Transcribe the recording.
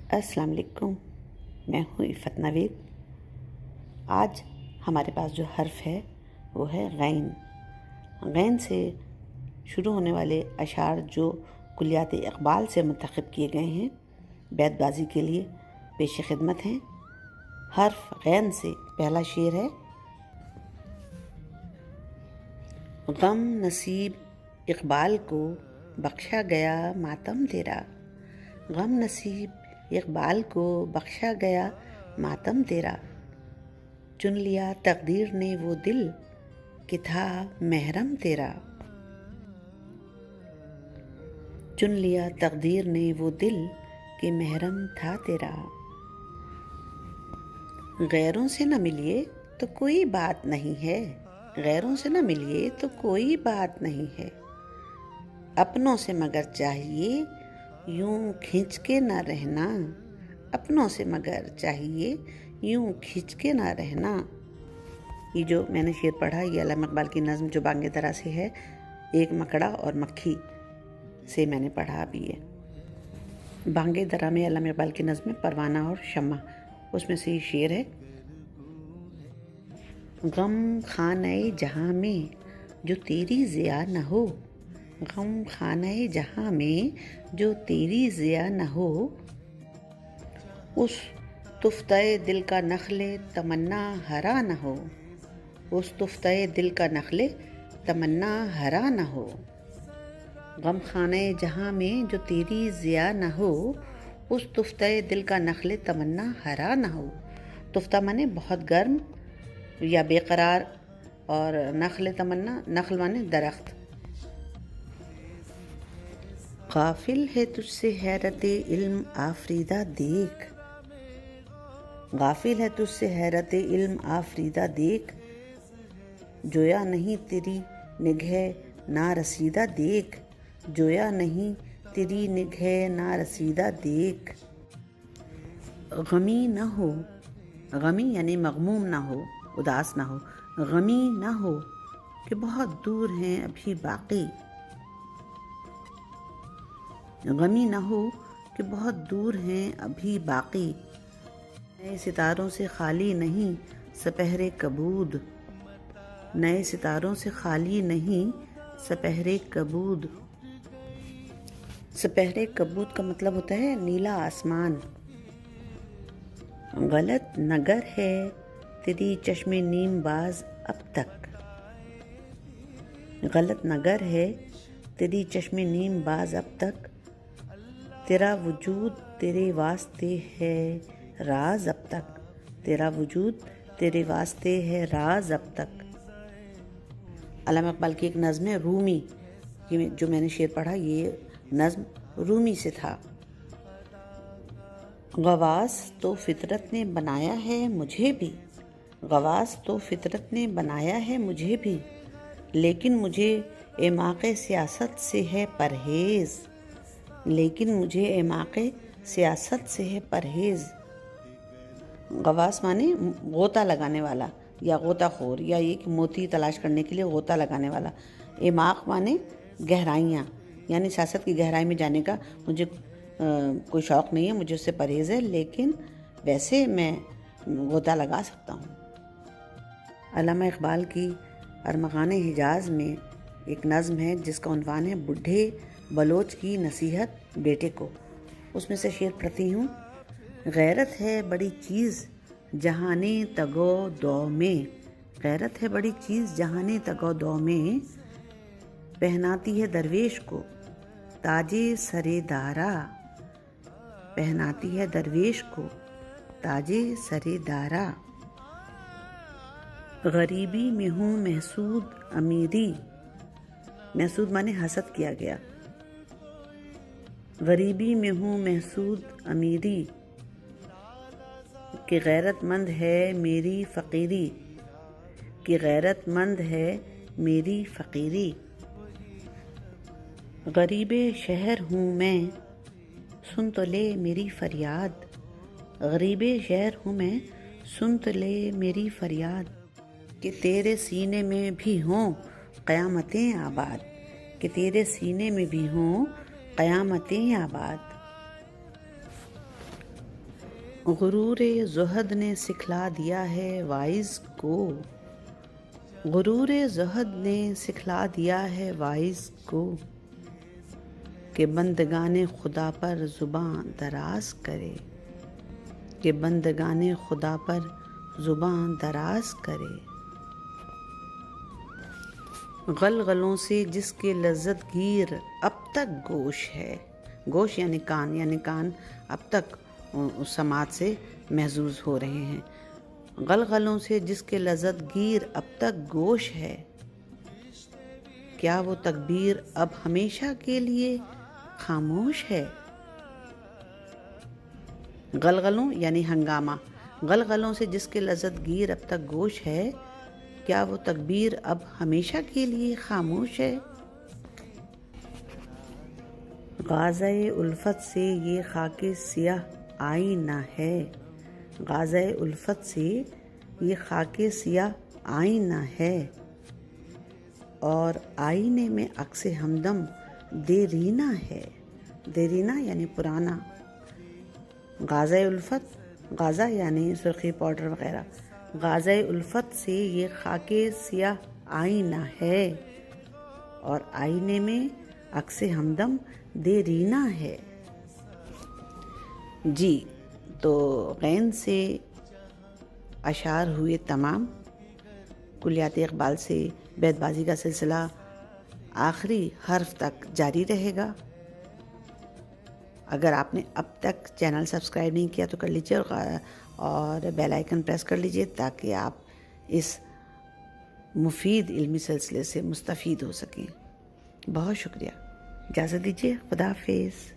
अस्सलाम वालेकुम। मैं हूँ इफ़त नवीद। आज हमारे पास जो हर्फ है वो है गैन। गैन से शुरू होने वाले अशार जो कुलियात इक़बाल से मुंतख़ब किए गए हैं, बैतबाजी के लिए पेश खिदमत हैं। हर्फ गैन से पहला शेर है। गम नसीब इक़बाल को बख्शा गया मातम तेरा। गम नसीब इक़बाल को बख्शा गया मातम तेरा। चुन लिया तकदीर ने वो दिल कि था महरम तेरा। चुन लिया तकदीर ने वो दिल कि महरम था तेरा। गैरों से न मिलिए तो कोई बात नहीं है। गैरों से न मिलिए तो कोई बात नहीं है। अपनों से मगर चाहिए यूं खींच के ना रहना। अपनों से मगर चाहिए यूं खींच के ना रहना। ये जो मैंने शेर पढ़ा ये अल्लामा इक़बाल की नज़्म जो बांगे दरा से है, एक मकड़ा और मक्खी से मैंने पढ़ा अभी है। बांगे दरा में अल्लामा इक़बाल की नज़्म में परवाना और शम्मा, उसमें से ये शेर है। गम खाने जहाँ में जो तेरी ज़िया न हो। गम खाने जहाँ में जो तेरी ज़िया न हो। उस तुफ़्ते दिल का नखले तमन्ना हरा न हो। उस तुफ़्ते दिल का नखले तमन्ना हरा न हो। गम खाने जहाँ में जो तेरी ज़िया न हो। उस तुफ़्ते दिल का नखले तमन्ना हरा न हो। तुफ़्ता माने बहुत गर्म या बेकरार, और नखले तमन्ना, नखल माने दरख्त। गाफिल है तुझसे हैरत इल्म आफरीदा देख। गाफिल है तुझसे हैरत इल्म आफरीदा देख। जोया नहीं तेरी निगाह ना रसीदा देख। जोया नहीं तेरी निगाह ना रसीदा देख। गमी न हो। गमी यानी मगमूम ना हो, उदास ना हो। गमी न हो कि बहुत दूर हैं अभी बाकी। गमी न हो कि बहुत दूर हैं अभी बाकी। नए सितारों से खाली नहीं सपहरे कबूद। नए सितारों से खाली नहीं सपहरे कबूद। सपहरे कबूद का मतलब होता है नीला आसमान। गलत नगर है तेरी चश्मे नीम बाज अब तक। गलत नगर है तेरी चश्मे नीम बाज अब तक। तेरा वजूद तेरे वास्ते है राज अब तक। तेरा वजूद तेरे वास्ते है राज अब तक। अल्लामा इक़बाल की एक नज़्म है रूमी। ये जो मैंने शेर पढ़ा ये नज़्म रूमी से था। गवास तो फितरत ने बनाया है मुझे भी। गवास तो फितरत ने बनाया है मुझे भी। लेकिन मुझे एमाक़े सियासत से है परहेज़। लेकिन मुझे एमाक़े सियासत से है परहेज़। गवास माने गोता लगाने वाला या गोताखोर, या ये कि मोती तलाश करने के लिए गोता लगाने वाला। एमाक़ माने गहराइयाँ, यानी सियासत की गहराई में जाने का मुझे कोई शौक़ नहीं है, मुझे उससे परहेज़ है, लेकिन वैसे मैं गोता लगा सकता हूँ। अल्लामा इक़बाल की अरमग़ान हिजाज़ में एक नज़्म है जिसका उन्वान है बूढ़े बलोच की नसीहत बेटे को। उसमें से शेर पढ़ती हूँ। गैरत है बड़ी चीज़ जहाने तगो दो में। गैरत है बड़ी चीज़ जहाने तगो दो में। पहनाती है दरवेश को ताजे सरे दारा। पहनाती है दरवेश को ताजे सरे दारा। गरीबी में हूँ महसूद अमीरी। महसूद माने हसद किया गया। गरीबी में हूँ महसूद अमीरी कि गैरतमंद है मेरी फ़कीरी। कि गैरतमंद है मेरी फ़कीरी। गरीबे शहर हूँ मैं सुन तो ले मेरी फ़रियाद। गरीबे शहर हूँ मैं सुन तो ले मेरी फ़रियाद। कि तेरे सीने में भी हों क़यामतें आबाद। कि तेरे सीने में भी हों क़यामतें आबाद। गुरूर ज़ुहद ने सिखला दिया है वाइज़ को, गुरूर ज़ुहद ने सिखला दिया है वाइज़ को, कि बंदगाने खुदा पर ज़ुबान दराज करे, कि बंदगाने खुदा पर ज़ुबान दराज करे। गलगलों से जिसके लज्जत गिर अब तक गोश है, गोश यानी कान अब तक उस समाज से महजूज हो रहे हैं। गलगलों से जिसके लज्जत गिर अब तक गोश है, क्या वो तकबीर अब हमेशा के लिए खामोश है। गलगलों यानी हंगामा, गलगलों से जिसके लज्जत गिर अब तक गोश है, क्या वो तकबीर अब हमेशा के लिए खामोश है। गाज़ाए उल्फत से ये खाके सियाह आईना है, गाज़ाए उल्फत से ये खाके सियाह आईना है, और आईने में अक्से हमदम देरीना है। देरीना यानी पुराना। गाज़ाए उल्फत, गाज़ा यानी सुर्खी पाउडर वगैरह। गाज़ाए उल्फत से ये खाके सियाह आईना है, और आईने में अक्से हमदम देरीना है। जी, तो गैन से अशार हुए तमाम। कुलियात इक़बाल से बैतबाजी का सिलसिला आखिरी हर्फ तक जारी रहेगा। अगर आपने अब तक चैनल सब्सक्राइब नहीं किया तो कर लीजिए, और बेल आइकन प्रेस कर लीजिए ताकि आप इस मुफीद इल्मी सिलसिले से मुस्तफ़ीद हो सकें। बहुत शुक्रिया। इजाज़त दीजिए। खुदा हाफ़िज़।